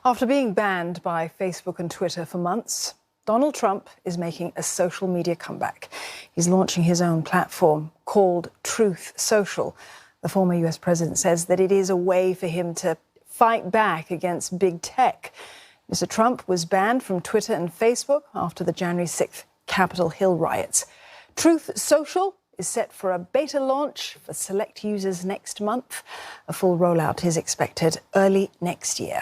After being banned by Facebook and Twitter for months, Donald Trump is making a social media comeback. He's launching his own platform called Truth Social. The former US president says that it is a way for him to fight back against big tech. Mr. Trump was banned from Twitter and Facebook after the January 6th Capitol Hill riots. Truth Social is set for a beta launch for select users next month. A full rollout is expected early next year.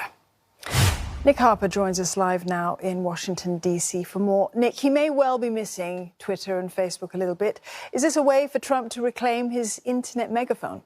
Nick Harper joins us live now in Washington, D.C. for more. Nick, he may well be missing Twitter and Facebook a little bit. Is this a way for Trump to reclaim his internet megaphone?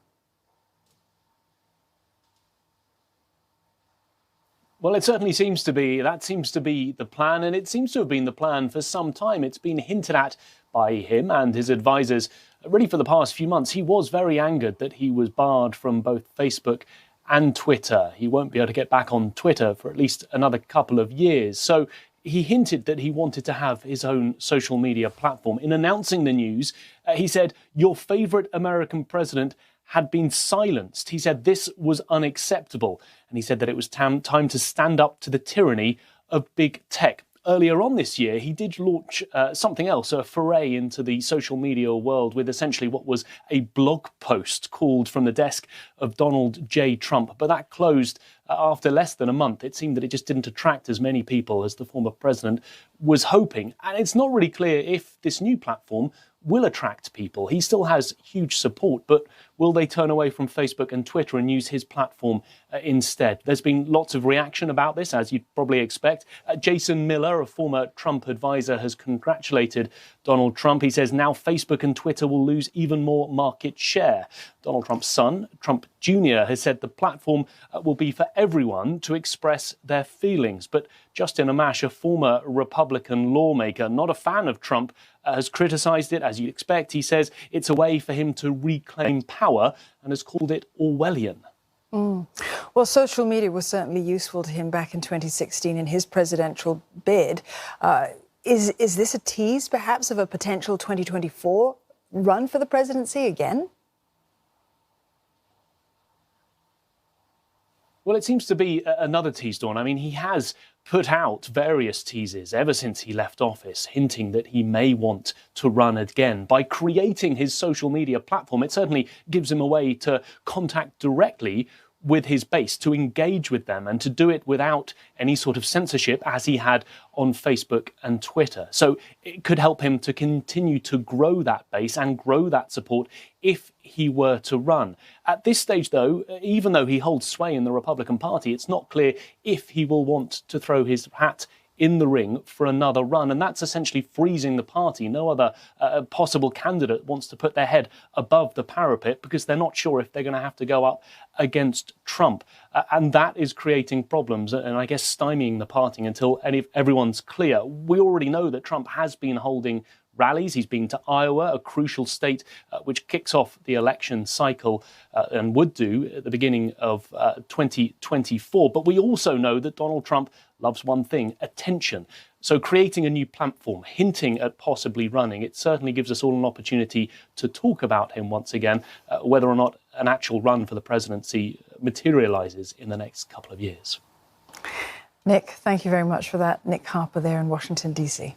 Well, it certainly seems to be. That seems to be the plan, and it seems to have been the plan for some time. It's been hinted at by him and his advisors really for the past few months. He was very angered that he was barred from both Facebook and Twitter. He won't be able to get back on Twitter for at least another couple of years. So he hinted that he wanted to have his own social media platform. In announcing the news, he said, "Your favorite American president had been silenced." He said this was unacceptable. And he said that it was time to stand up to the tyranny of big tech. Earlier on this year, he did launch something else, a foray into the social media world with essentially what was a blog post called From the Desk of Donald J. Trump. But that closed after less than a month. It seemed that it just didn't attract as many people as the former president was hoping. And it's not really clear if this new platform will attract people. He still has huge support, but will they turn away from Facebook and Twitter and use his platform instead? There's been lots of reaction about this, as you'd probably expect. Jason Miller, a former Trump advisor, has congratulated Donald Trump. He says now Facebook and Twitter will lose even more market share. Donald Trump's son, Trump Jr., has said the platform will be for everyone to express their feelings. But Justin Amash, a former Republican lawmaker, not a fan of Trump, has criticised it, as you'd expect. He says it's a way for him to reclaim power and has called it Orwellian. Well, social media was certainly useful to him back in 2016 in his presidential bid. Is this a tease, perhaps, of a potential 2024 run for the presidency again? Well, it seems to be another tease, Dawn. I mean, he has put out various teases ever since he left office, hinting that he may want to run again. By creating his social media platform, it certainly gives him a way to contact directly with his base, to engage with them and to do it without any sort of censorship as he had on Facebook and Twitter. So it could help him to continue to grow that base and grow that support if he were to run. At this stage, though, even though he holds sway in the Republican Party, it's not clear if he will want to throw his hat in the ring for another run, and that's essentially freezing the party. No other possible candidate wants to put their head above the parapet because they're not sure if they're going to have to go up against Trump. And that is creating problems and I guess stymieing the party until everyone's clear. We already know that Trump has been holding rallies. He's been to Iowa, a crucial state which kicks off the election cycle and would do at the beginning of 2024. But we also know that Donald Trump loves one thing: attention. So creating a new platform, hinting at possibly running, it certainly gives us all an opportunity to talk about him once again, whether or not an actual run for the presidency materialises in the next couple of years. Nick, thank you very much for that. Nick Harper there in Washington, D.C.